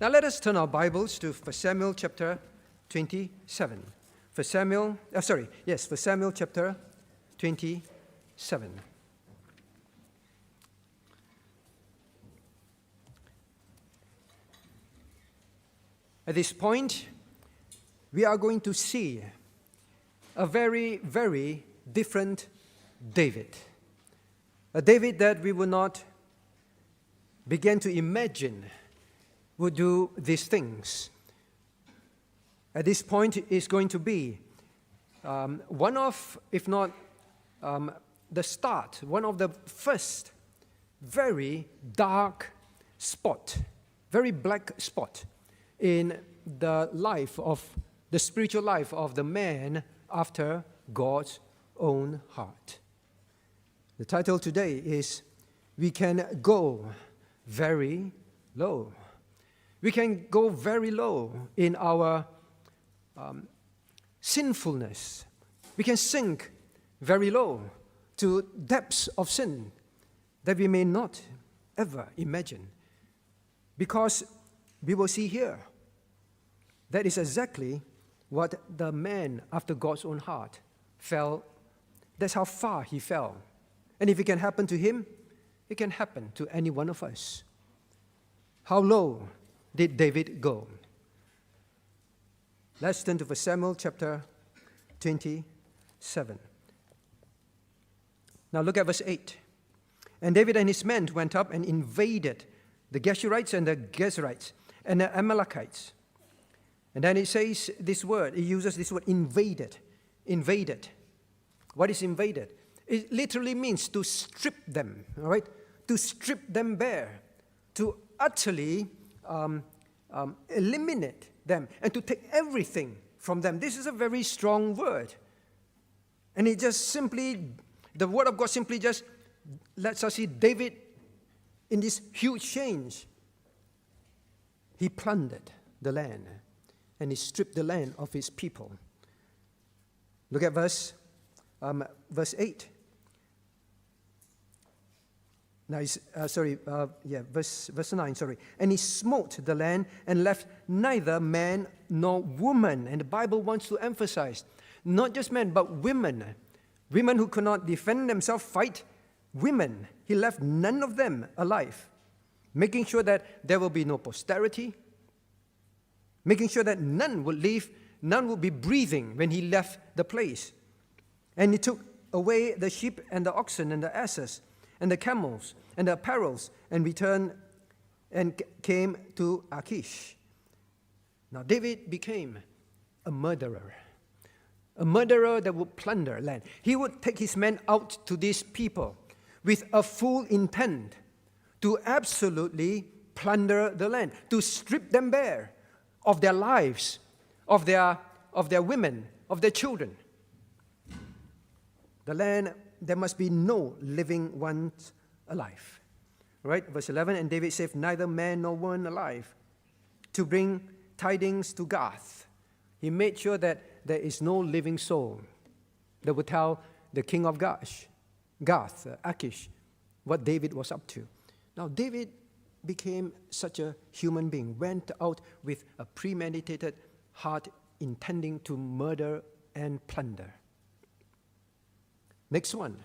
Now let us turn our Bibles to 1 Samuel chapter 27. 1 Samuel chapter 27. At this point, we are going to see a very, very different David. A David that we would not begin to imagine would do these things. At this point is going to be one of, if not the start, one of the first very dark spot, very black spot in the life of, the spiritual life of the man after God's own heart. The title today is, We Can Go Very Low. We can go very low in our sinfulness. We can sink very low to depths of sin that we may not ever imagine. Because we will see here, that is exactly what the man after God's own heart fell. That's how far he fell. And if it can happen to him, it can happen to any one of us. How low did David go? Let's turn to 1 Samuel chapter 27. Now look at verse 8. And David and his men went up and invaded the Geshurites and the Gezrites and the Amalekites. And then it says this word, it uses this word, invaded. Invaded. What is invaded? It literally means to strip them, all right? To strip them bare, to utterly eliminate them, and to take everything from them. This is a very strong word. And it just simply, the word of God simply just lets us see David in this huge change. He plundered the land, and he stripped the land of his people. Look at verse 8. Now, verse 9, sorry. And he smote the land and left neither man nor woman. And the Bible wants to emphasize, not just men, but women. Women who could not defend themselves, fight. Women, he left none of them alive, making sure that there will be no posterity, making sure that none would live, none would be breathing when he left the place. And he took away the sheep and the oxen and the asses and the camels and the apparels, and returned and came to Achish. Now David became a murderer that would plunder land. He would take his men out to these people with a full intent to absolutely plunder the land, to strip them bare of their lives, of their women, of their children. The land, there must be no living ones alive. Right? Verse 11, and David saved neither man nor woman alive to bring tidings to Gath. He made sure that there is no living soul that would tell the king of Gath, Achish, what David was up to. Now, David became such a human being, went out with a premeditated heart intending to murder and plunder. Next one.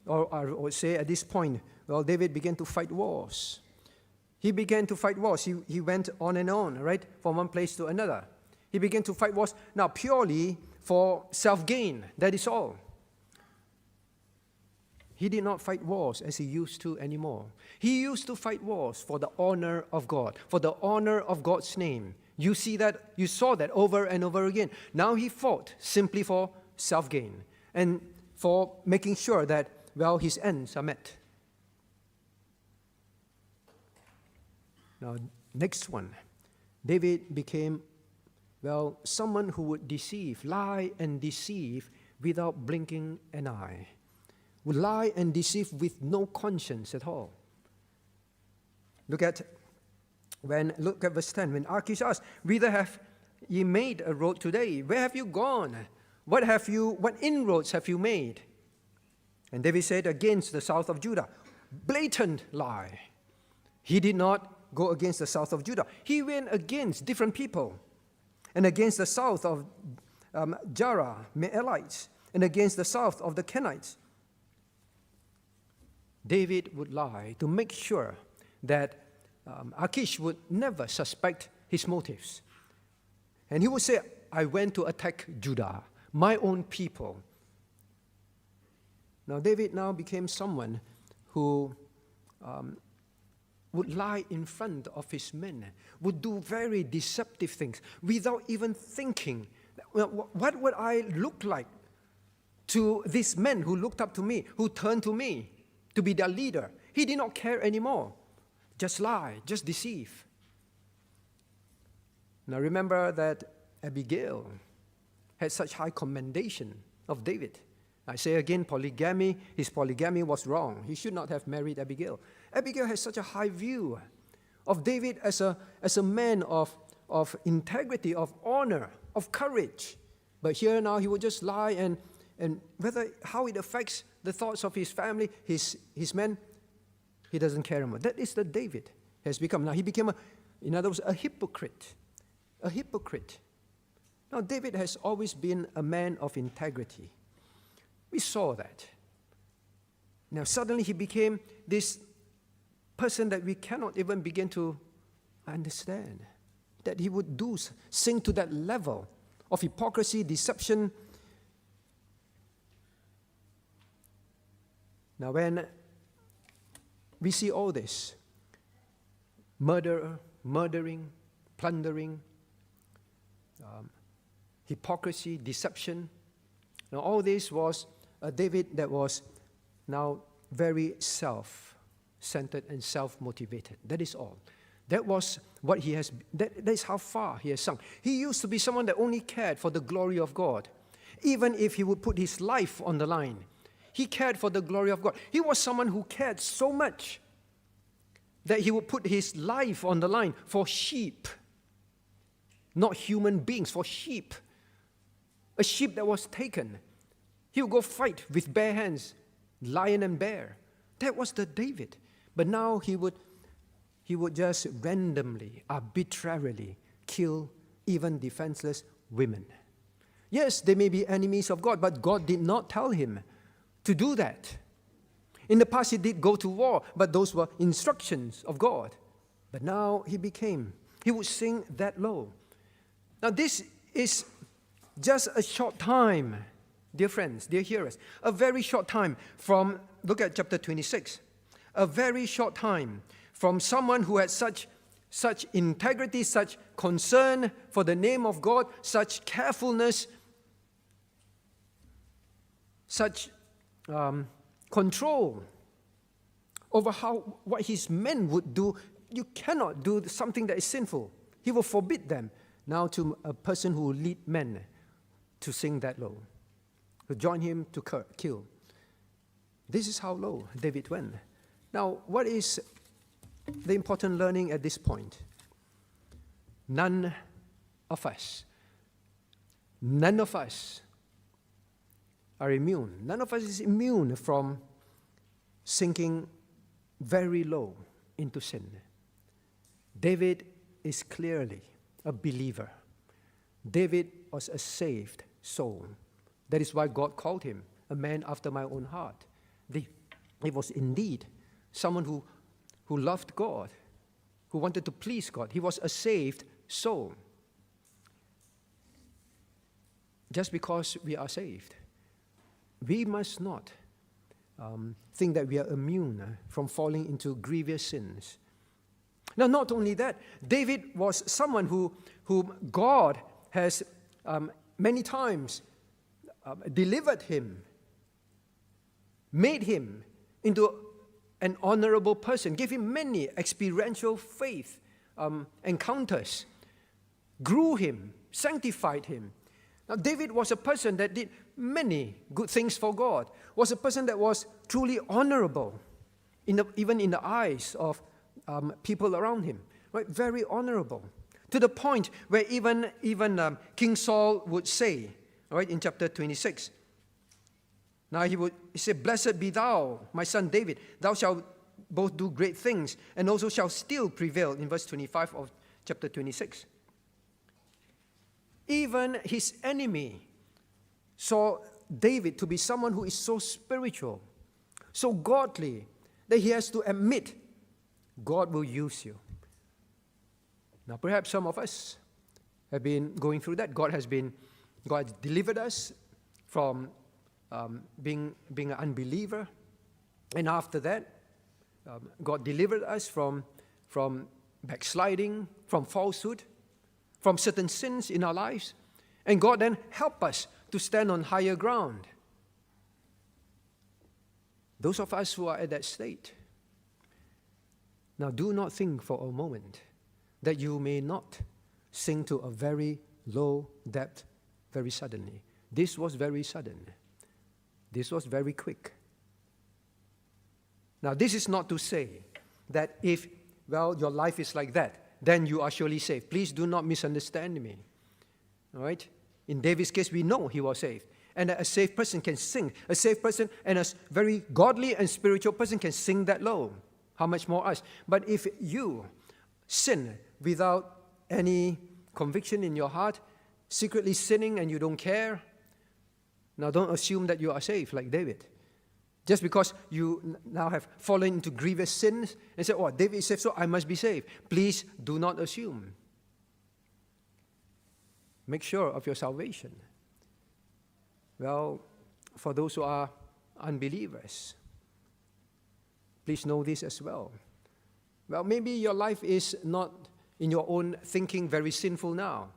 Or I would say at this point, well, David began to fight wars. He began to fight wars. He went on and on, right, from one place to another. He began to fight wars, now purely for self-gain. That is all. He did not fight wars as he used to anymore. He used to fight wars for the honor of God, for the honor of God's name. You saw that over and over again. Now he fought simply for self-gain and for making sure that, well, his ends are met. Now, next one. David became, well, someone who would deceive, lie and deceive without blinking an eye. Would lie and deceive with no conscience at all. Look at verse 10. When Achish asked, "Whither have ye made a road today? Where have you gone? What inroads have you made?" And David said, "Against the south of Judah." Blatant lie. He did not go against the south of Judah. He went against different people, and against the south of Jerahmeelites, and against the south of the Kenites. David would lie to make sure that Achish would never suspect his motives. And he would say, I went to attack Judah, my own people. Now, David now became someone who would lie in front of his men, would do very deceptive things without even thinking, well, what would I look like to these men who looked up to me, who turned to me to be their leader? He did not care anymore. Just lie, just deceive. Now remember that Abigail had such high commendation of David. I say again, polygamy, his polygamy was wrong. He should not have married Abigail. Abigail has such a high view of David as a man of integrity, of honor, of courage. But here now he would just lie, and how it affects the thoughts of his family, his men, he doesn't care anymore. That is the David has become. Now he became, in other words, a hypocrite. A hypocrite. Now David has always been a man of integrity. We saw that. Now suddenly he became this person that we cannot even begin to understand. That he would sink to that level of hypocrisy, deception. Now when we see all this, murdering, plundering, hypocrisy, deception, now all this was a David that was now very self-centered and self-motivated. That is all. That was what he has, that is how far he has sunk. He used to be someone that only cared for the glory of God. Even if he would put his life on the line, he cared for the glory of God. He was someone who cared so much that he would put his life on the line for sheep. Not human beings, for sheep. A sheep that was taken. He would go fight with bare hands, lion and bear. That was the David. But now he would just randomly, arbitrarily kill even defenseless women. Yes, they may be enemies of God, but God did not tell him to do that. In the past, he did go to war, but those were instructions of God. But now he would sink that low. Now this is just a short time, dear friends, dear hearers, a very short time from, look at chapter 26, a very short time from someone who had such integrity, such concern for the name of God, such carefulness, such control over what his men would do. You cannot do something that is sinful. He will forbid them. Now to a person who will lead men to sink that low, to join him to kill. This is how low David went. Now, what is the important learning at this point? None of us are immune. None of us is immune from sinking very low into sin. David is clearly a believer. David was a saved soul. That is why God called him a man after my own heart. He was indeed someone who loved God, who wanted to please God. He was a saved soul. Just because we are saved, we must not think that we are immune from falling into grievous sins. Now, not only that, David was someone whom God has many times delivered him, made him into an honorable person, gave him many experiential faith encounters, grew him, sanctified him. Now, David was a person that did many good things for God, was a person that was truly honorable, even in the eyes of people around him, right? Very honorable, to the point where even King Saul would say, right, in chapter 26, now he would say, "Blessed be thou, my son David, thou shalt both do great things, and also shall still prevail, in verse 25 of chapter 26. Even his enemy saw David to be someone who is so spiritual, so godly, that he has to admit, God will use you. Now, perhaps some of us have been going through that. God has delivered us from being an unbeliever. And after that, God delivered us from backsliding, from falsehood, from certain sins in our lives. And God then helped us to stand on higher ground. Those of us who are at that state, now do not think for a moment that you may not sink to a very low depth very suddenly. This was very sudden. This was very quick. Now, this is not to say that if, your life is like that, then you are surely saved. Please do not misunderstand me. All right? In David's case, we know he was saved. And a saved person can sing. A saved person and a very godly and spiritual person can sing that low. How much more us? But if you sin without any conviction in your heart, secretly sinning and you don't care, now don't assume that you are saved like David. Just because you now have fallen into grievous sins and say, David is saved, so I must be saved. Please do not assume. Make sure of your salvation. Well, for those who are unbelievers, please know this as well. Well, maybe your life is not, in your own thinking, very sinful now.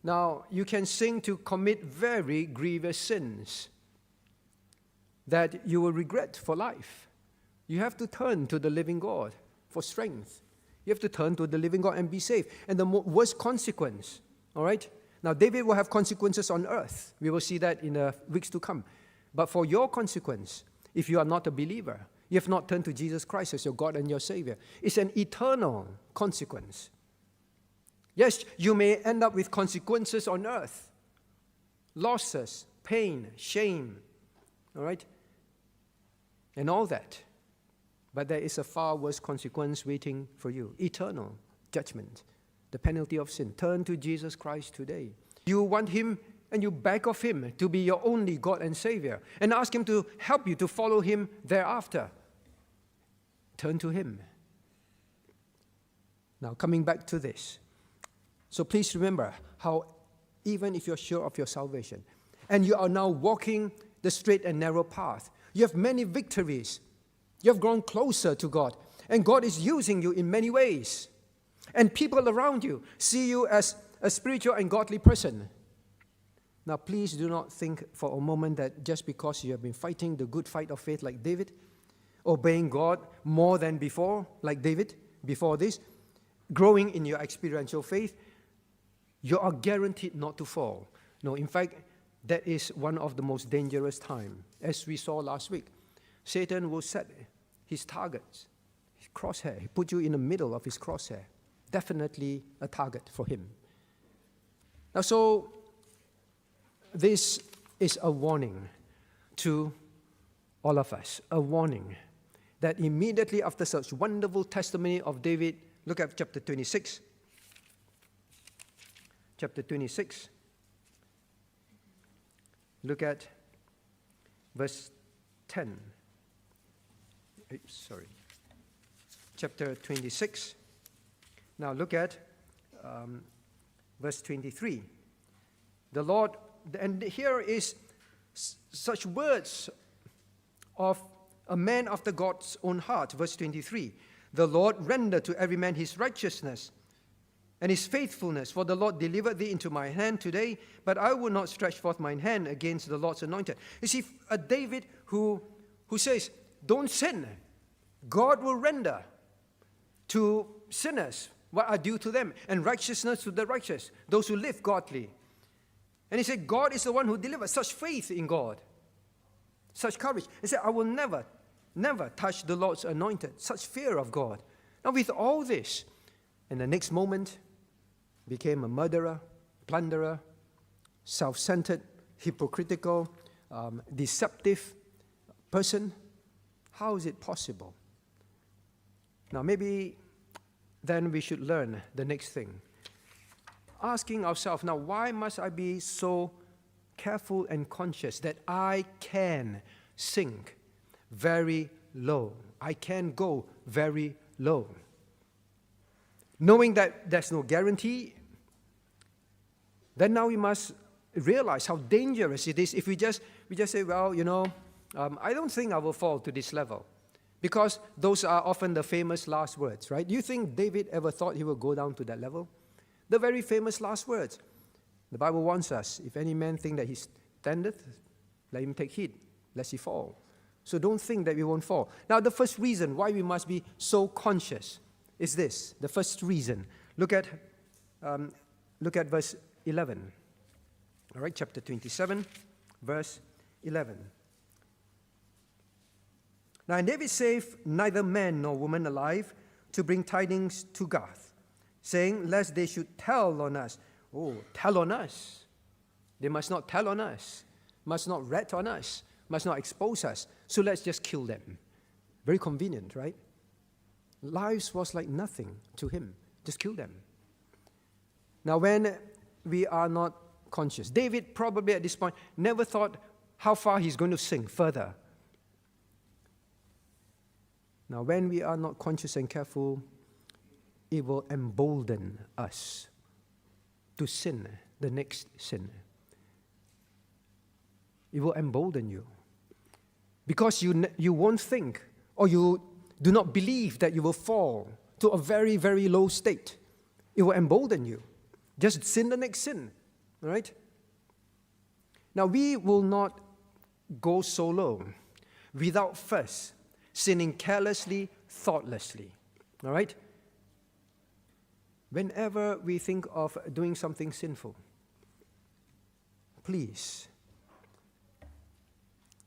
Now, you can sing to commit very grievous sins that you will regret for life. You have to turn to the living God for strength. You have to turn to the living God and be saved. And the worst consequence, all right? Now, David will have consequences on earth. We will see that in the weeks to come. But for your consequence, if you are not a believer, you have not turned to Jesus Christ as your God and your Savior, it's an eternal consequence. Yes, you may end up with consequences on earth. Losses, pain, shame, all right? And all that. But there is a far worse consequence waiting for you. Eternal judgment. The penalty of sin. Turn to Jesus Christ today. You want Him and you beg of Him to be your only God and Savior. And ask Him to help you to follow Him thereafter. Turn to Him. Now, coming back to this. So please remember how even if you're sure of your salvation, and you are now walking the straight and narrow path, you have many victories. You have grown closer to God. And God is using you in many ways. And people around you see you as a spiritual and godly person. Now, please do not think for a moment that just because you have been fighting the good fight of faith like David, obeying God more than before, like David, before this, growing in your experiential faith, you are guaranteed not to fall. No, in fact, that is one of the most dangerous times. As we saw last week, Satan will set his targets, his crosshair. He put you in the middle of his crosshair. Definitely a target for him. Now, so this is a warning to all of us, a warning that immediately after such wonderful testimony of David, look at chapter 26. Chapter 26. Look at verse 10. Chapter 26. Now look at verse 23. The Lord, and here is such words of a man after God's own heart. Verse 23. The Lord render to every man his righteousness and his faithfulness, for the Lord delivered thee into my hand today, but I will not stretch forth mine hand against the Lord's anointed. You see, a David who says, don't sin. God will render to sinners what are due to them, and righteousness to the righteous, those who live godly. And he said, God is the one who delivers. Such faith in God, such courage. He said, I will never touch the Lord's anointed. Such fear of God. Now with all this, and the next moment, became a murderer, plunderer, self-centered, hypocritical, deceptive person. How is it possible? Now, maybe then we should learn the next thing. Asking ourselves, now, why must I be so careful and conscious that I can sink very low? I can go very low. Knowing that there's no guarantee, then now we must realize how dangerous it is if we just say, well, I don't think I will fall to this level. Because those are often the famous last words, right? Do you think David ever thought he would go down to that level? The very famous last words. The Bible warns us, if any man think that he standeth, let him take heed, lest he fall. So don't think that we won't fall. Now, the first reason why we must be so conscious is this. The first reason. Look at verse 11. All right, chapter 27, verse 11. Now, and David saved neither man nor woman alive to bring tidings to Gath, saying, lest they should tell on us. Oh, tell on us. They must not tell on us, must not rat on us, must not expose us. So let's just kill them. Very convenient, right? Lives was like nothing to him. Just kill them. Now, when we are not conscious, David probably at this point never thought how far he's going to sink further. Now, when we are not conscious and careful, it will embolden us to sin, the next sin. It will embolden you. Because you won't think, or you do not believe that you will fall to a very, very low state. It will embolden you. Just sin the next sin, all right? Now, we will not go so low without first sinning carelessly, thoughtlessly, all right? Whenever we think of doing something sinful, please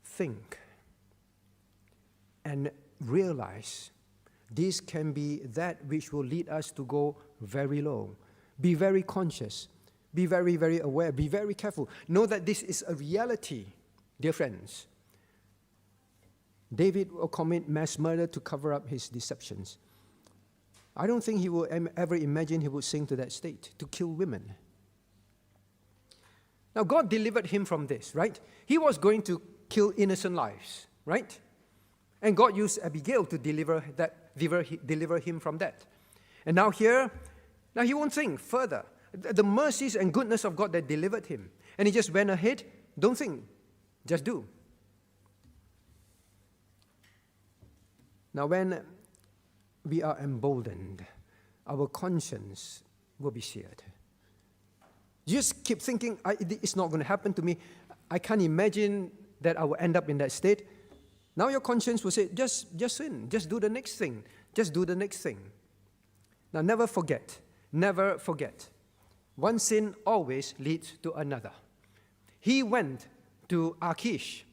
think and realize this can be that which will lead us to go very low. Be very conscious. Be very, very aware. Be very careful. Know that this is a reality, dear friends. David will commit mass murder to cover up his deceptions. I don't think he will ever imagine he would sink to that state, to kill women. Now, God delivered him from this, right? He was going to kill innocent lives, right? And God used Abigail to deliver him from that. And now he won't think further. The mercies and goodness of God that delivered him. And he just went ahead. Don't think, just do. Now, when we are emboldened, our conscience will be seared. You just keep thinking, it's not going to happen to me. I can't imagine that I will end up in that state. Now your conscience will say, just sin. Just do the next thing. Just do the next thing. Now never forget. One sin always leads to another. He went to Achish.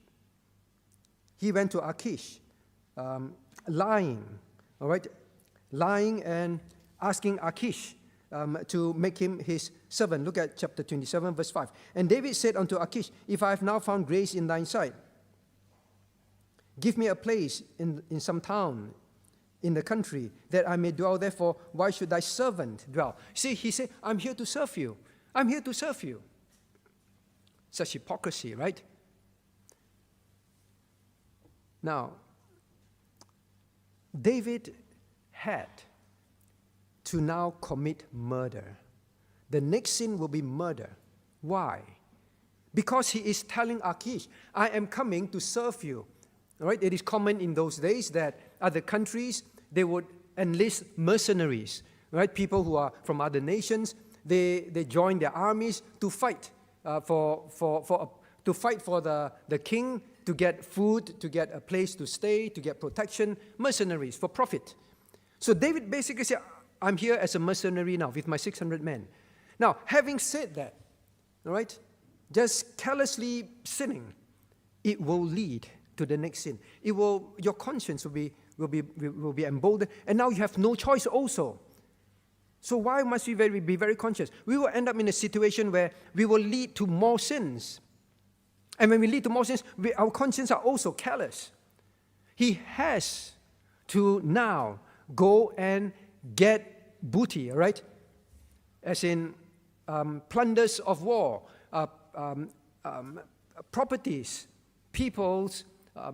Lying. All right? Lying and asking Achish to make him his servant. Look at chapter 27, verse 5. And David said unto Achish, if I have now found grace in thine sight, give me a place in some town in the country that I may dwell. Therefore, why should thy servant dwell? See, he said, I'm here to serve you. I'm here to serve you. Such hypocrisy, right? Now, David had to now commit murder. The next sin will be murder. Why? Because he is telling Achish, I am coming to serve you. All right? It is common in those days that other countries, they would enlist mercenaries, right? People who are from other nations, they join their armies to fight for the king, to get food, to get a place to stay, to get protection, mercenaries for profit. So David basically said, I'm here as a mercenary now with my 600 men. Now, having said that, all right, just carelessly sinning, it will lead to the next sin. Your conscience will be emboldened, and now you have no choice also. So why must we be very conscious? We will end up in a situation where we will lead to more sins. And when we lead to more sins, our conscience are also careless. He has to now go and get booty, all right? As in plunders of war, properties, people's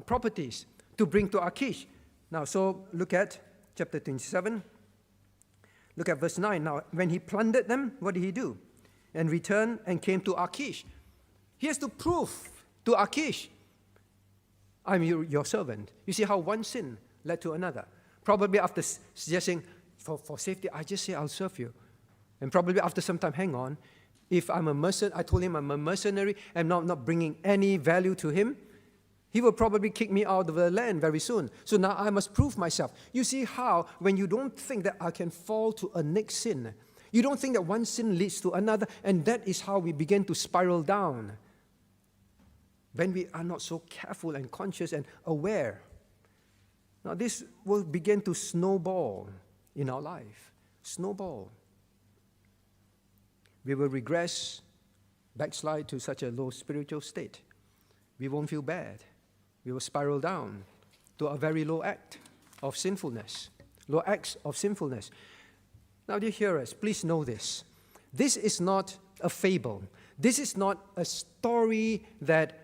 properties to bring to Achish. Now, so look at chapter 27. Look at verse 9. Now, when he plundered them, what did he do? And returned and came to Achish. He has to prove to Achish, I'm your servant. You see how one sin led to another. Probably after suggesting, for safety, I just say I'll serve you. And probably after some time, hang on, if I'm a mercenary, I told him I'm a mercenary, and not bringing any value to him, he will probably kick me out of the land very soon. So now I must prove myself. You see how, when you don't think that I can fall to a next sin, you don't think that one sin leads to another, and that is how we begin to spiral down. When we are not so careful and conscious and aware. Now this will begin to snowball in our life. Snowball. We will regress, backslide to such a low spiritual state. We won't feel bad. We will spiral down to a very low act of sinfulness. Low acts of sinfulness. Now, dear hearers, please know this. This is not a fable. This is not a story that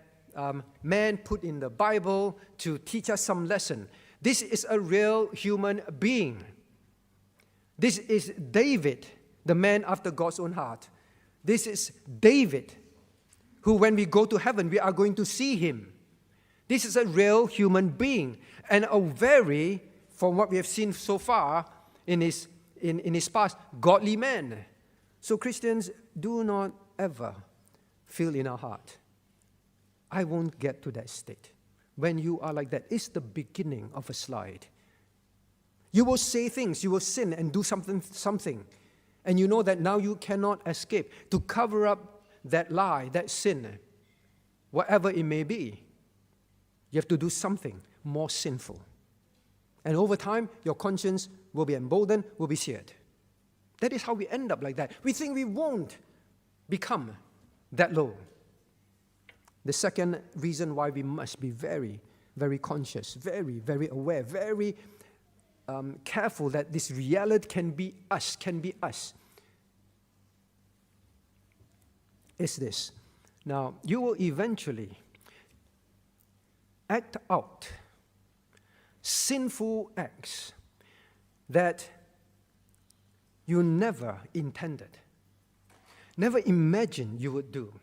man put in the Bible to teach us some lesson. This is a real human being. This is David, the man after God's own heart. This is David, who when we go to heaven, we are going to see him. This is a real human being, and a very, from what we have seen so far in his past, godly man. So Christians, do not ever feel in our heart, I won't get to that state. When you are like that, it's the beginning of a slide. You will say things, you will sin and do something. And you know that now you cannot escape. To cover up that lie, that sin, whatever it may be, you have to do something more sinful. And over time, your conscience will be emboldened, will be seared. That is how we end up like that. We think we won't become that low. The second reason why we must be very, very conscious, very, very aware, very careful that this reality can be us, is this. Now, you will eventually act out sinful acts that you never intended, never imagined you would do.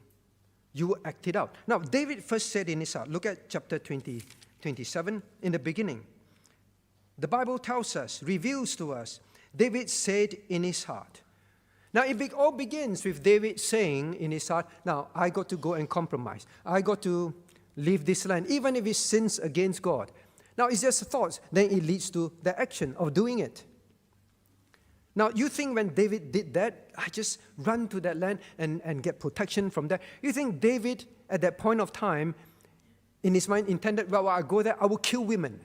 You will act it out. Now, David first said in his heart, look at chapter 27 in the beginning. The Bible tells us, reveals to us, David said in his heart. Now, it all begins with David saying in his heart, now, I got to go and compromise. I got to leave this land, even if it sins against God. Now, it's just thoughts. Then it leads to the action of doing it. Now, you think when David did that, I just run to that land and get protection from there. You think David, at that point of time, in his mind intended, well, I go there, I will kill women.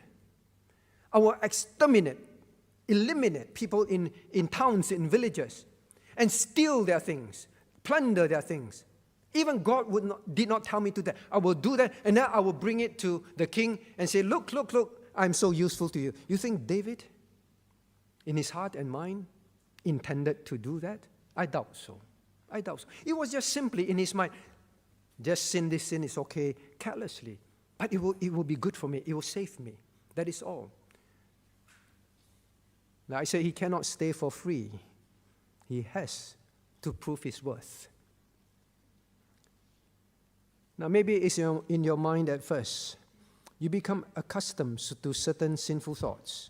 I will exterminate, eliminate people in towns, in villages, and steal their things, plunder their things. Even God did not tell me to that. I will do that, and then I will bring it to the king and say, look, I'm so useful to you. You think David, in his heart and mind, intended to do that? I doubt so. It was just simply in his mind, just sin, this sin is okay, carelessly. But it will be good for me. It will save me. That is all. Now, I say he cannot stay for free. He has to prove his worth. Now, maybe it's in your mind at first. You become accustomed to certain sinful thoughts.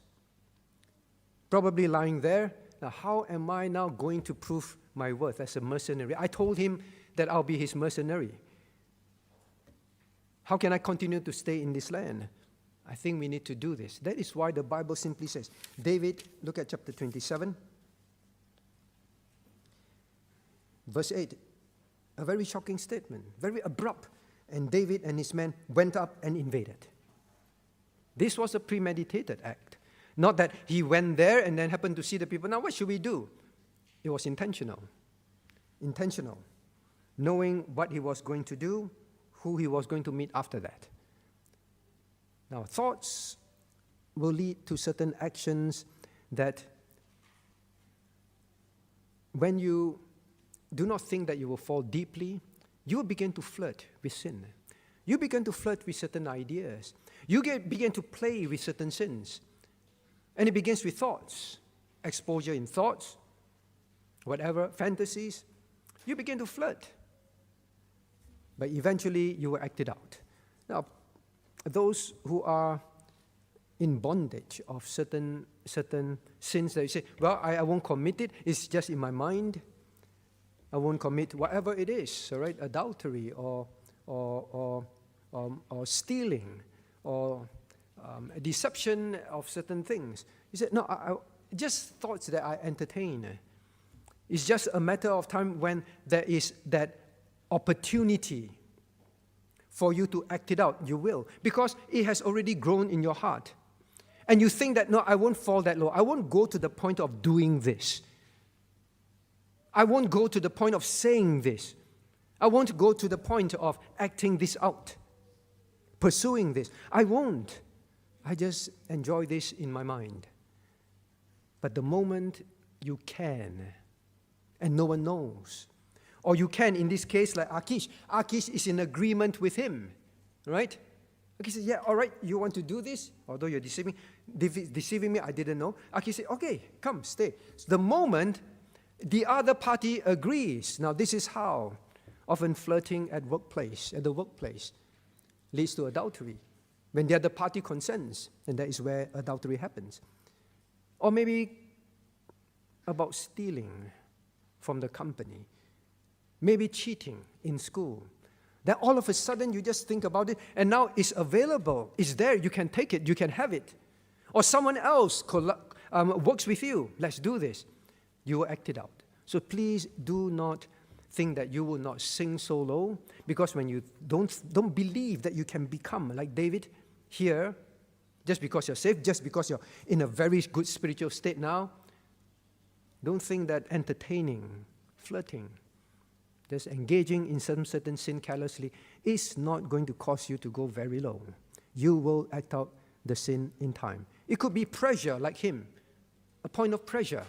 Probably lying there, now how am I now going to prove my worth as a mercenary? I told him that I'll be his mercenary. How can I continue to stay in this land? I think we need to do this. That is why the Bible simply says, David, look at chapter 27, verse 8, a very shocking statement, very abrupt. And David and his men went up and invaded. This was a premeditated act. Not that he went there and then happened to see the people. Now, what should we do? It was intentional. Intentional. Knowing what he was going to do, who he was going to meet after that. Now, thoughts will lead to certain actions that when you do not think that you will fall deeply, you will begin to flirt with sin. You begin to flirt with certain ideas. You begin to play with certain sins. And it begins with thoughts, exposure in thoughts, whatever, fantasies. You begin to flirt. But eventually, you will act it out. Now, those who are in bondage of certain sins that you say, well, I won't commit it. It's just in my mind. I won't commit whatever it is, all right? Adultery or stealing or deception of certain things. He said, no, I just thoughts that I entertain. It's just a matter of time when there is that opportunity for you to act it out. You will, because it has already grown in your heart. And you think that, no, I won't fall that low. I won't go to the point of doing this. I won't go to the point of saying this. I won't go to the point of acting this out, pursuing this. I won't. I just enjoy this in my mind. But the moment you can, and no one knows, or you can, in this case, like Achish. Achish is in agreement with him, right? Achish says, yeah, all right, you want to do this? Although you're deceiving me, I didn't know. Achish said, okay, come, stay. So the moment the other party agrees, now this is how often flirting at the workplace, leads to adultery. When the other party consents, and that is where adultery happens. Or maybe about stealing from the company. Maybe cheating in school. Then all of a sudden you just think about it, and now it's available. It's there. You can take it. You can have it. Or someone else works with you. Let's do this. You will act it out. So please do not think that you will not sink so low, because when you don't believe that you can become like David here, just because you're saved, just because you're in a very good spiritual state now, don't think that entertaining, flirting, just engaging in some certain sin carelessly is not going to cause you to go very low. You will act out the sin in time. It could be pressure like him, a point of pressure.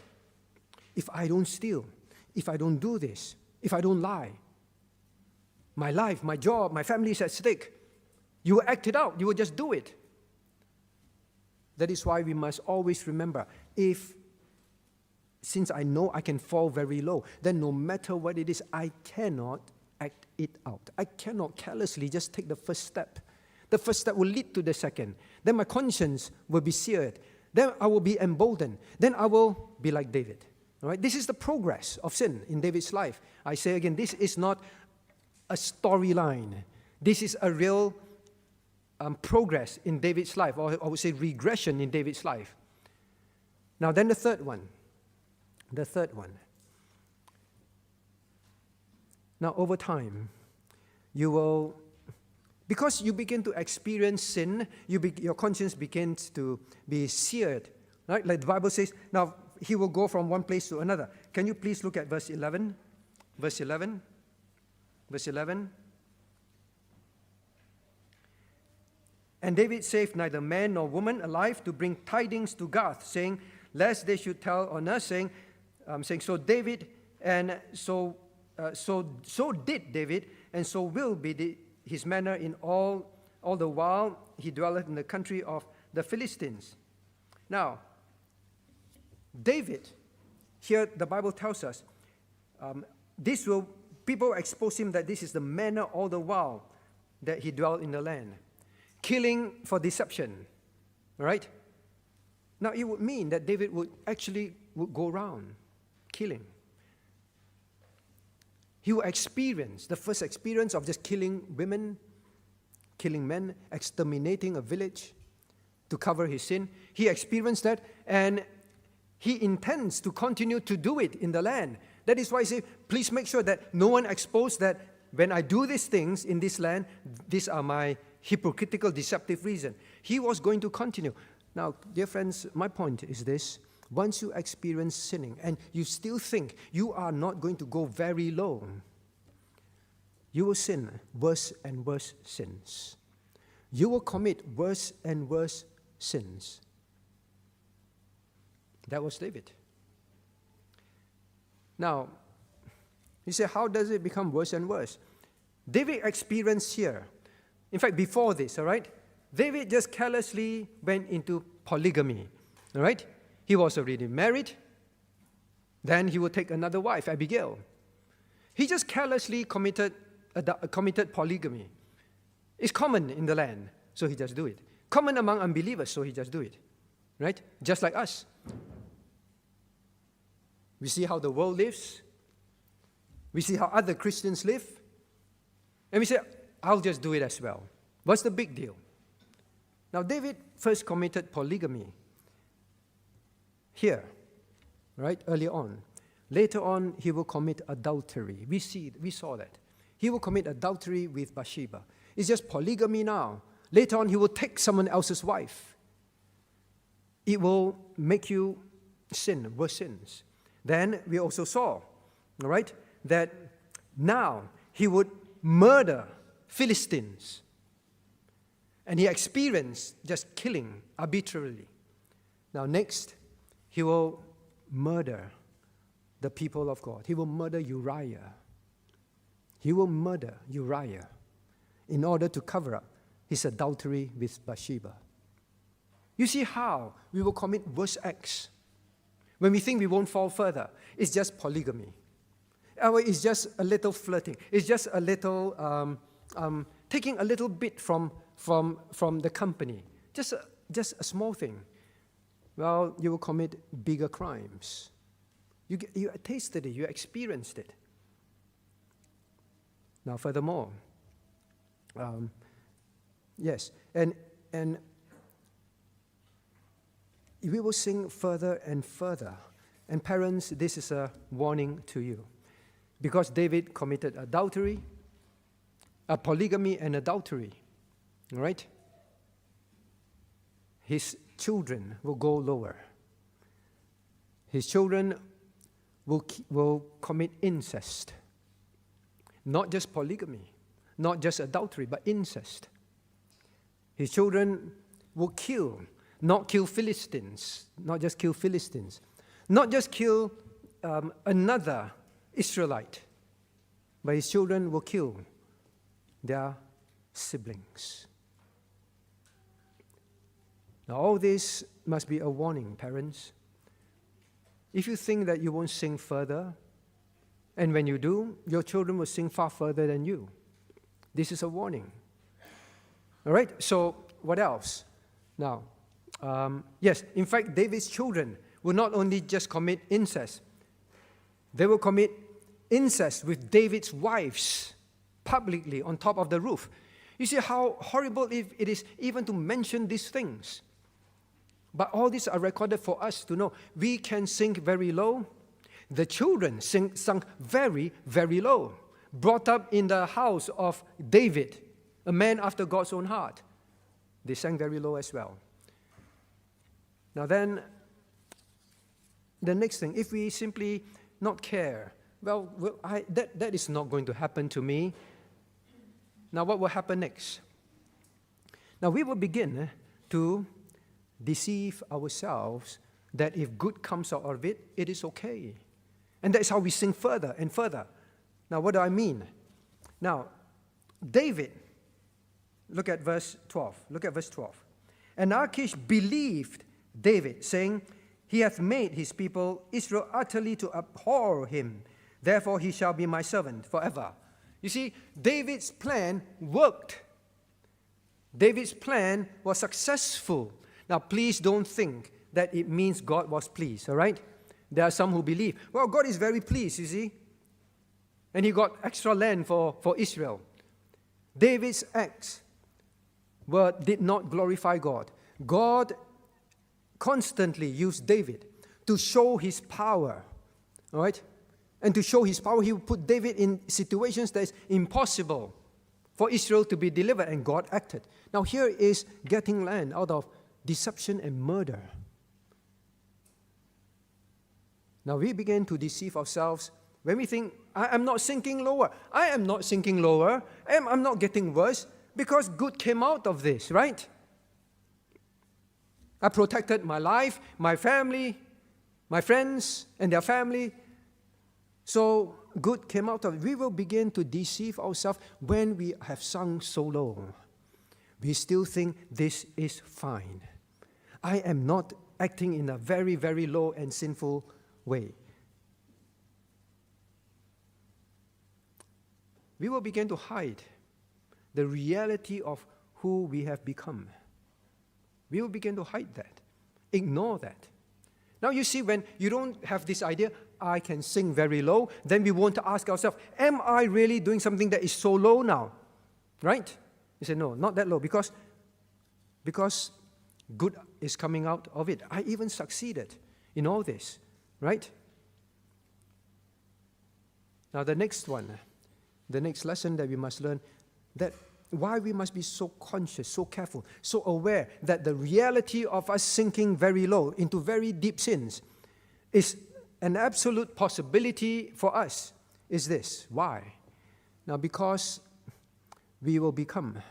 If I don't steal, if I don't do this, if I don't lie, my life, my job, my family is at stake. You will act it out. You will just do it. That is why we must always remember, since I know I can fall very low, then no matter what it is, I cannot act it out. I cannot carelessly just take the first step. The first step will lead to the second. Then my conscience will be seared. Then I will be emboldened. Then I will be like David. All right? This is the progress of sin in David's life. I say again, this is not a storyline. This is a real progress in David's life, or I would say regression in David's life. Now then the third one. Now over time, you will, because you begin to experience sin, your conscience begins to be seared. Right? Like the Bible says, now he will go from one place to another. Can you please look at verse 11? Verse 11. And David saved neither man nor woman alive to bring tidings to Gath, saying, lest they should tell on us, saying, so David, and so did David, and so will be his manner in all the while he dwelleth in the country of the Philistines. Now, David, here the Bible tells us, people expose him that this is the manner all the while that he dwelt in the land. Killing for deception, right? Now, it would mean that David would go around killing. He will experience the first experience of just killing women, killing men, exterminating a village to cover his sin. He experienced that, and he intends to continue to do it in the land. That is why he said, please make sure that no one exposed that when I do these things in this land, these are my hypocritical, deceptive reason. He was going to continue. Now, dear friends, my point is this. Once you experience sinning and you still think you are not going to go very low, you will sin worse and worse sins. You will commit worse and worse sins. That was David. Now, you say, how does it become worse and worse? David experienced here. In fact, before this, all right, David just carelessly went into polygamy, all right? He was already married. Then he would take another wife, Abigail. He just carelessly committed polygamy. It's common in the land, so he just do it. Common among unbelievers, so he just do it, right? Just like us. We see how the world lives. We see how other Christians live. And we say, I'll just do it as well. What's the big deal? Now, David first committed polygamy here, right, early on. Later on, he will commit adultery. We saw that. He will commit adultery with Bathsheba. It's just polygamy now. Later on, he will take someone else's wife. It will make you sin, worse sins. Then we also saw, all right, that now he would murder Philistines. And he experienced just killing arbitrarily. Now next, he will murder the people of God. He will murder Uriah. He will murder Uriah in order to cover up his adultery with Bathsheba. You see how we will commit worse acts when we think we won't fall further. It's just polygamy. Or it's just a little flirting. It's just a little taking a little bit from the company. Just a small thing. Well, you will commit bigger crimes. You tasted it. You experienced it. Now, furthermore, yes, and we will sing further and further. And parents, this is a warning to you. Because David committed adultery, polygamy and adultery, all right? His children will go lower. His children will commit incest. Not just polygamy, not just adultery, but incest. His children will kill, not kill Philistines, not just kill Philistines, not just kill another Israelite, but his children will kill their siblings. Now, all this must be a warning, parents. If you think that you won't sing further, and when you do, your children will sing far further than you. This is a warning. All right, so what else? Now, yes, in fact, David's children will not only just commit incest, they will commit incest with David's wives publicly on top of the roof. You see how horrible it is even to mention these things. But all these are recorded for us to know. We can sink very low. The children sunk very, very low. Brought up in the house of David, a man after God's own heart. They sank very low as well. Now then, the next thing, if we simply not care, that is not going to happen to me. Now what will happen next? Now we will begin to deceive ourselves that if good comes out of it, it is okay. And that's how we sink further and further. Now what do I mean? Now, David, look at verse 12. Look at verse 12. And Achish believed David, saying, He hath made his people Israel utterly to abhor him. Therefore he shall be my servant forever. You see, David's plan worked. David's plan was successful. Now, please don't think that it means God was pleased, all right? There are some who believe, well, God is very pleased, you see. And he got extra land for Israel. David's acts did not glorify God. God constantly used David to show his power, all right? And to show his power, he would put David in situations that is impossible for Israel to be delivered, and God acted. Now here is getting land out of deception and murder. Now we begin to deceive ourselves when we think, I am not sinking lower. I am not sinking lower. I'm not getting worse because good came out of this, right? I protected my life, my family, my friends and their family, so good came out of it. We will begin to deceive ourselves when we have sung so low. We still think this is fine. I am not acting in a very, very low and sinful way. We will begin to hide the reality of who we have become. We will begin to hide that, ignore that. Now you see, when you don't have this idea, I can sing very low, then we want to ask ourselves, am I really doing something that is so low now? Right? You say, no, not that low, because good is coming out of it. I even succeeded in all this, right? Now the next one, the next lesson that we must learn, that why we must be so conscious, so careful, so aware that the reality of us sinking very low into very deep sins is an absolute possibility for us, is this. Why? Now, because we will become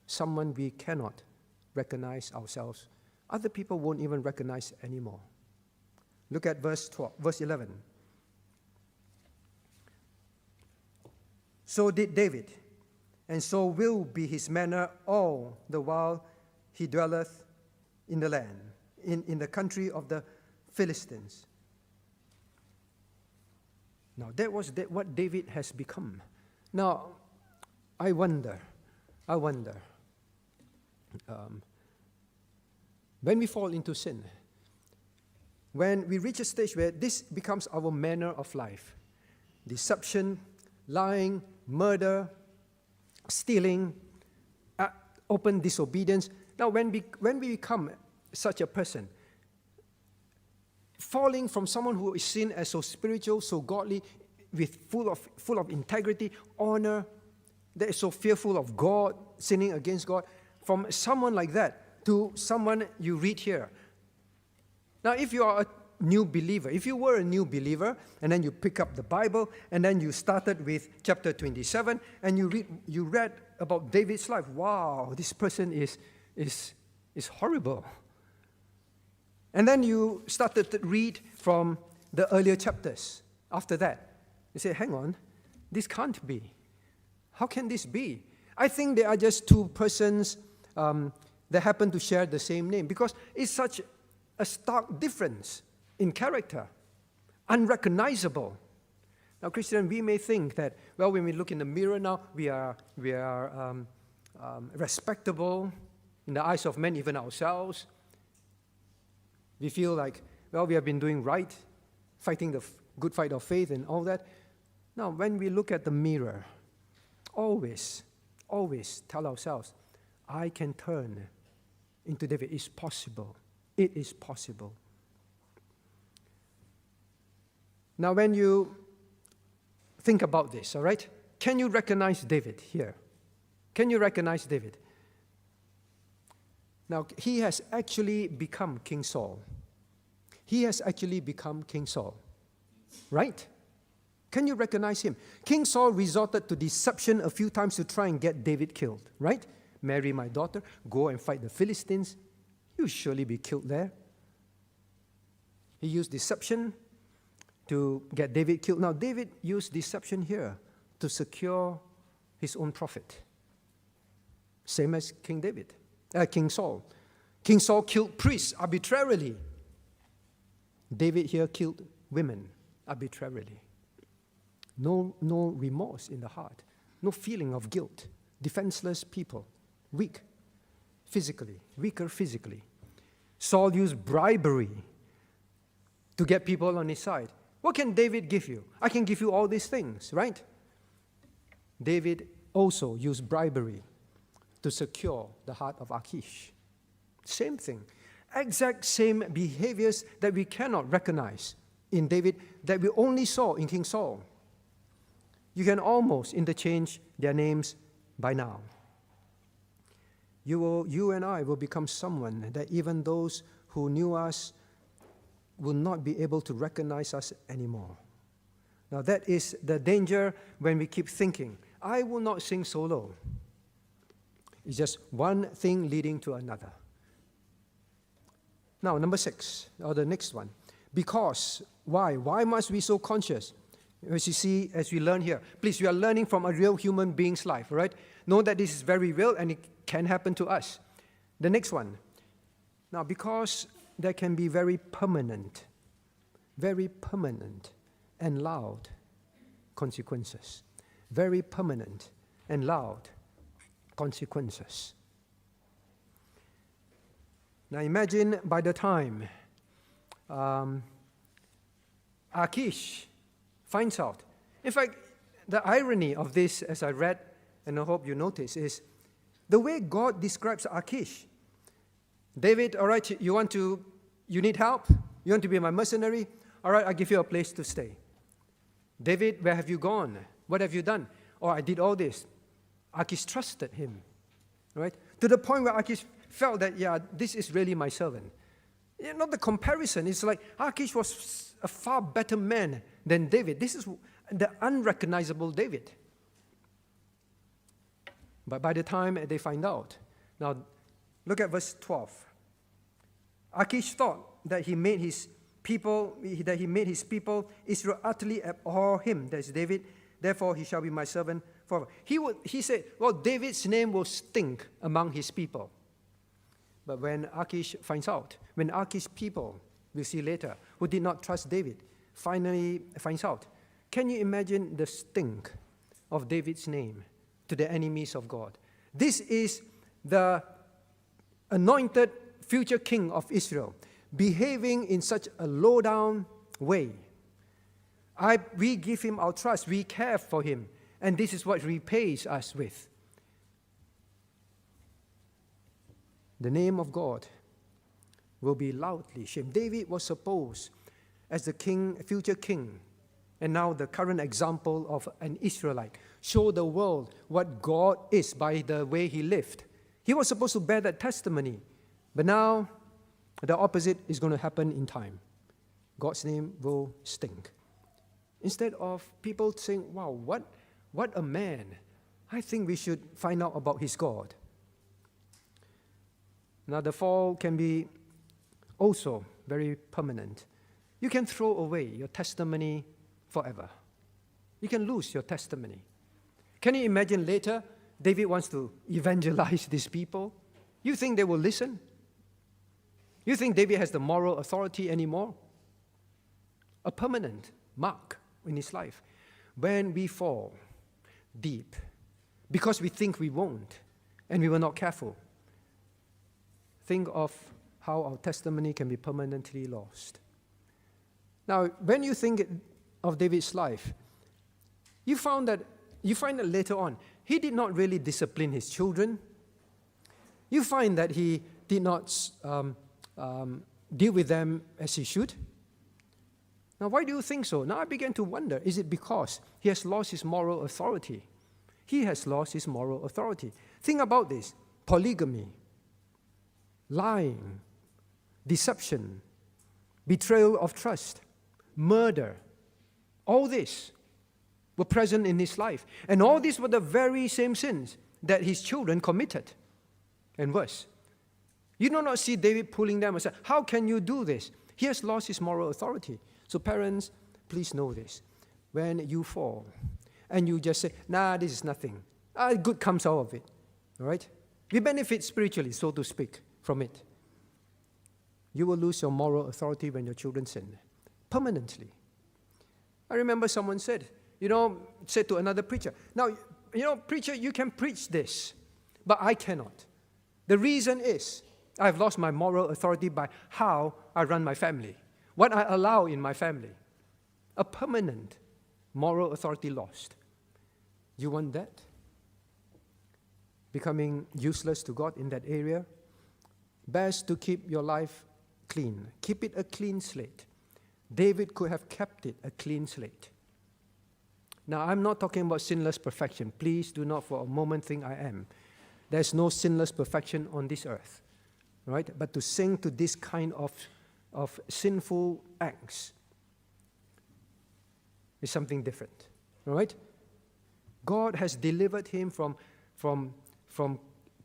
someone we cannot recognize ourselves. Other people won't even recognize anymore. Look at verse 11. So did David, and so will be his manner all the while he dwelleth in the land, in the country of the Philistines. Now, that was what David has become. Now, I wonder, when we fall into sin, when we reach a stage where this becomes our manner of life, deception, lying, murder, stealing, open disobedience. Now, when we become such a person, falling from someone who is seen as so spiritual, so godly, with full of integrity, honor, that is so fearful of God, sinning against God, from someone like that to someone you read here. Now, if you are a new believer, if you were a new believer, and then you pick up the Bible, and then you started with chapter 27, and you read about David's life. Wow, this person is horrible. And then you started to read from the earlier chapters after that. You say, hang on, this can't be. How can this be? I think they are just two persons that happen to share the same name, because it's such a stark difference in character, unrecognizable. Now, Christian, we may think that, well, when we look in the mirror now, we are respectable in the eyes of men, even ourselves. We feel like, well, we have been doing right, fighting the good fight of faith and all that. Now, when we look at the mirror, always tell ourselves, I can turn into David. It's possible. It is possible. Now, when you think about this, all right, can you recognize David here? Can you recognize David? Now, he has actually become King Saul. He has actually become King Saul, right? Can you recognize him? King Saul resorted to deception a few times to try and get David killed, right? Marry my daughter, go and fight the Philistines. You'll surely be killed there. He used deception to get David killed. Now, David used deception here to secure his own profit. Same as King Saul. King Saul killed priests arbitrarily. David here killed women arbitrarily. No remorse in the heart. No feeling of guilt. Defenseless people. Weaker physically. Saul used bribery to get people on his side. What can David give you? I can give you all these things, right? David also used bribery to secure the heart of Achish. Same thing. Exact same behaviors that we cannot recognize in David that we only saw in King Saul. You can almost interchange their names by now. You and I will become someone that even those who knew us will not be able to recognize us anymore. Now that is the danger when we keep thinking, I will not sing solo. It's just one thing leading to another. Now, number 6, or the next one. Because, why? Why must we be so conscious? As you see, as we learn here, please, we are learning from a real human being's life, right? Know that this is very real and it can happen to us. The next one. Now, because there can be very permanent and loud consequences. Very permanent and loud consequences. Now imagine by the time Achish finds out. In fact, the irony of this, as I read, and I hope you notice, is the way God describes Achish. David, all right, you need help? You want to be my mercenary? All right, I'll give you a place to stay. David, where have you gone? What have you done? Oh, I did all this. Achish trusted him, right? To the point where Achish felt that, yeah, this is really my servant. Yeah, not the comparison. It's like Achish was a far better man than David. This is the unrecognizable David. But by the time they find out, now look at verse 12. Achish thought that he made his people Israel utterly abhor him, that is David. Therefore he shall be my servant forever. He said, well, David's name will stink among his people. But when Achish finds out, when Achish's people, we'll see later, who did not trust David, finally finds out, can you imagine the stink of David's name to the enemies of God? This is the anointed future king of Israel, behaving in such a low-down way. We give him our trust, we care for him, and this is what he repays us with. The name of God will be loudly shamed. David was supposed as the king, future king, and now the current example of an Israelite, show the world what God is by the way he lived. He was supposed to bear that testimony, but now the opposite is going to happen in time. God's name will stink. Instead of people saying, wow, what a man. I think we should find out about his God. Now the fall can be also very permanent. You can throw away your testimony forever. You can lose your testimony. Can you imagine later, David wants to evangelize these people? You think they will listen? You think David has the moral authority anymore? A permanent mark in his life. When we fall deep, because we think we won't, and we were not careful, think of how our testimony can be permanently lost. Now, when you think of David's life, you find that later on, he did not really discipline his children. You find that he did not deal with them as he should. Now, why do you think so? Now I began to wonder, is it because he has lost his moral authority? He has lost his moral authority. Think about this. Polygamy, lying, deception, betrayal of trust, murder, all this were present in his life. And all these were the very same sins that his children committed. And worse. You do not see David pulling them and say, how can you do this? He has lost his moral authority. So parents, please know this. When you fall and you just say, nah, this is nothing. Good comes out of it. All right? We benefit spiritually, so to speak, from it. You will lose your moral authority when your children sin. Permanently. I remember someone said to another preacher, now, preacher, you can preach this, but I cannot. The reason is, I've lost my moral authority by how I run my family, what I allow in my family. A permanent moral authority lost. You want that? Becoming useless to God in that area? Best to keep your life clean. Keep it a clean slate. David could have kept it a clean slate. Now, I'm not talking about sinless perfection. Please do not for a moment think I am. There's no sinless perfection on this earth, right? But to sink to this kind of sinful acts is something different, all right? God has delivered him from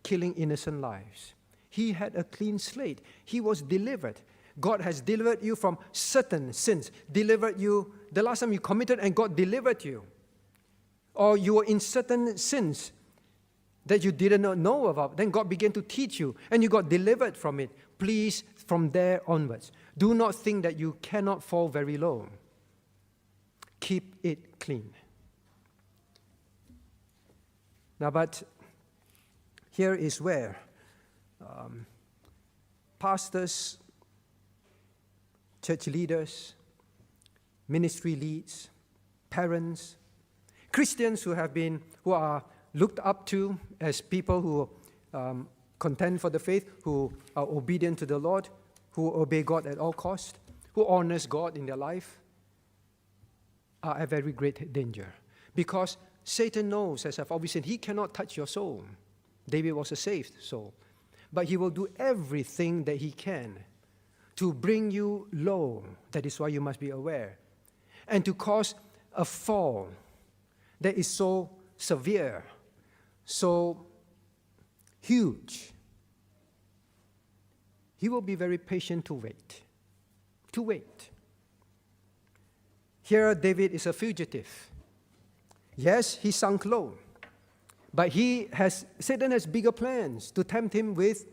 killing innocent lives. He had a clean slate. He was delivered. God has delivered you from certain sins, delivered you the last time you committed and God delivered you. Or you were in certain sins that you did not know about. Then God began to teach you and you got delivered from it. Please, from there onwards, do not think that you cannot fall very low. Keep it clean. Now, but here is where pastors, church leaders, ministry leads, parents, Christians who are looked up to as people who contend for the faith, who are obedient to the Lord, who obey God at all costs, who honors God in their life, are at very great danger. Because Satan knows, as I've always said, he cannot touch your soul. David was a saved soul. But he will do everything that he can to bring you low. That is why you must be aware. And to cause a fall that is so severe, so huge. He will be very patient to wait. To wait. Here, David is a fugitive. Yes, he sunk low. But Satan has bigger plans to tempt him with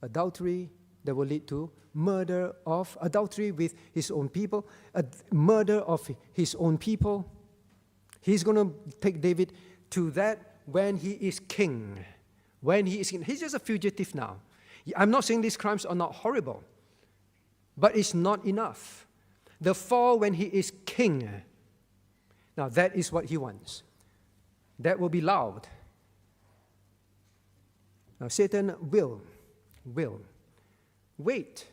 adultery that will lead to murder of adultery with his own people, murder of his own people. He's going to take David to that when he is king. When he is king. He's just a fugitive now. I'm not saying these crimes are not horrible, but it's not enough. The fall when he is king. Now that is what he wants. That will be loud. Now Satan will wait.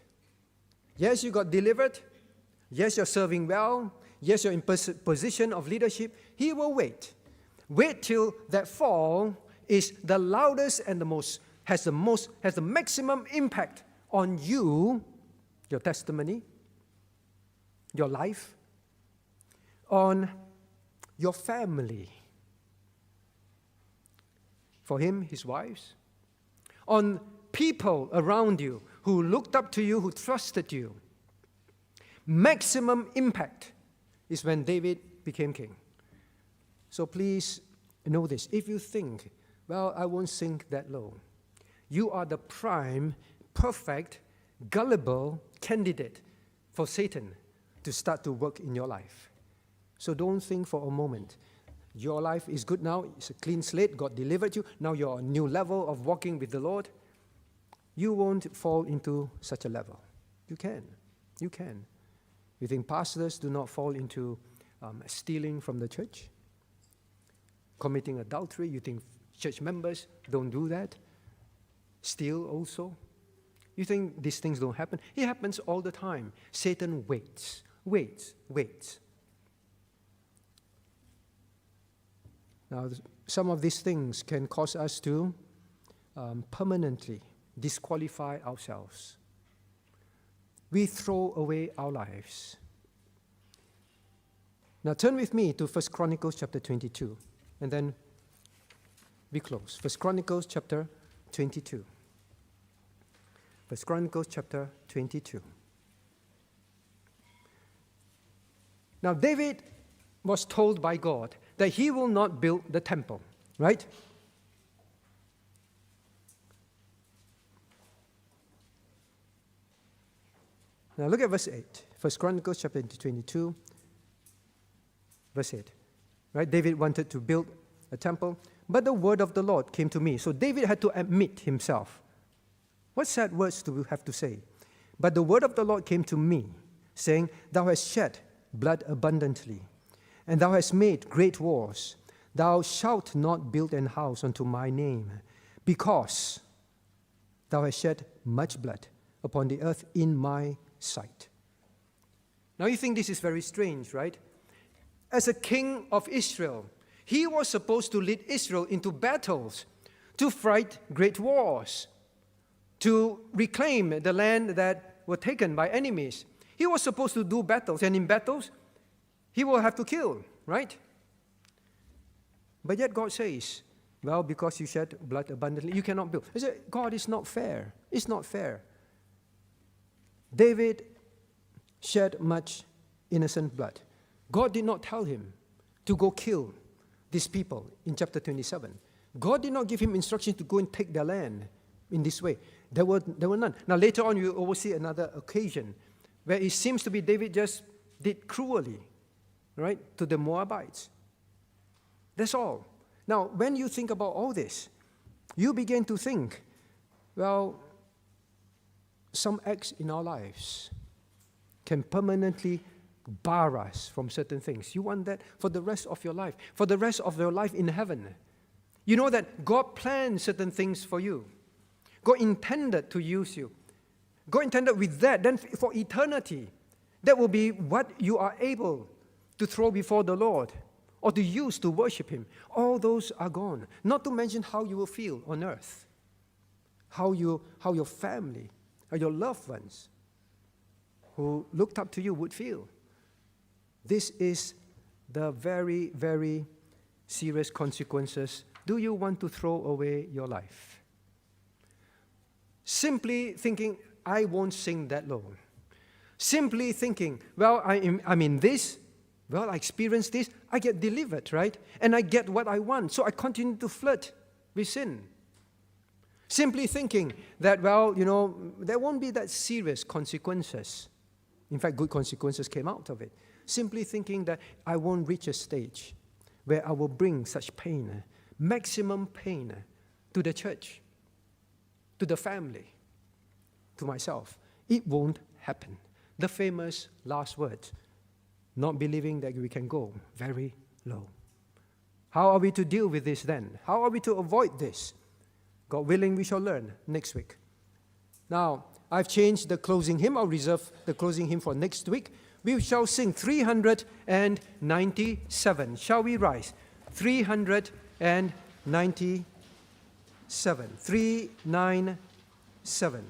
Yes, you got delivered. Yes, you're serving well. Yes, you're in position of leadership. He will wait. Wait till that fall is the loudest and has the maximum impact on you, your testimony, your life, on your family. For him, his wives, on people around you who looked up to you, who trusted you. Maximum impact is when David became king. So please know this. If you think, well, I won't sink that low, you are the prime, perfect, gullible candidate for Satan to start to work in your life. So don't think for a moment. Your life is good now. It's a clean slate. God delivered you. Now you're on a new level of walking with the Lord. You won't fall into such a level. You can. You can. You think pastors do not fall into stealing from the church? Committing adultery? You think church members don't do that? Steal also? You think these things don't happen? It happens all the time. Satan waits. Now, some of these things can cause us to permanently disqualify ourselves. We throw away our lives. Now, turn with me to 1 Chronicles chapter 22, and then we close. 1 Chronicles chapter 22. 1 Chronicles chapter 22. Now, David was told by God that he will not build the temple, right? Now look at verse 8. 1 Chronicles chapter 22, verse 8. Right? David wanted to build a temple, but the word of the Lord came to me. So David had to admit himself. What sad words do we have to say? But the word of the Lord came to me, saying, Thou hast shed blood abundantly, and thou hast made great wars. Thou shalt not build an house unto my name, because thou hast shed much blood upon the earth in my sight. Now you think this is very strange, right? As a king of Israel, he was supposed to lead Israel into battles, to fight great wars, to reclaim the land that were taken by enemies. He was supposed to do battles, and in battles, he will have to kill, right? But yet God says, well, because you shed blood abundantly, you cannot build. I said, God is not fair. It's not fair. David shed much innocent blood. God did not tell him to go kill these people in chapter 27. God did not give him instructions to go and take their land in this way. There were none. Now later on, you will see another occasion where it seems to be David just did cruelly, right, to the Moabites. That's all. Now, when you think about all this, you begin to think, well, some acts in our lives can permanently bar us from certain things. You want that for the rest of your life, for the rest of your life in heaven. You know that God planned certain things for you. God intended to use you. God intended with that, then for eternity, that will be what you are able to throw before the Lord or to use to worship Him. All those are gone. Not to mention how you will feel on earth, how your family or your loved ones who looked up to you would feel. This is the very, very serious consequences. Do you want to throw away your life? Simply thinking, I won't sing that low. Simply thinking, well, I'm in this, well, I experience this, I get delivered, right? And I get what I want, so I continue to flirt with sin. Simply thinking that, well, there won't be that serious consequences. In fact, good consequences came out of it. Simply thinking that I won't reach a stage where I will bring such pain, maximum pain, to the church, to the family, to myself. It won't happen. The famous last words, not believing that we can go very low. How are we to deal with this then? How are we to avoid this? God willing, we shall learn next week. Now, I've changed the closing hymn. I'll reserve the closing hymn for next week. We shall sing 397. Shall we rise? 397. 397.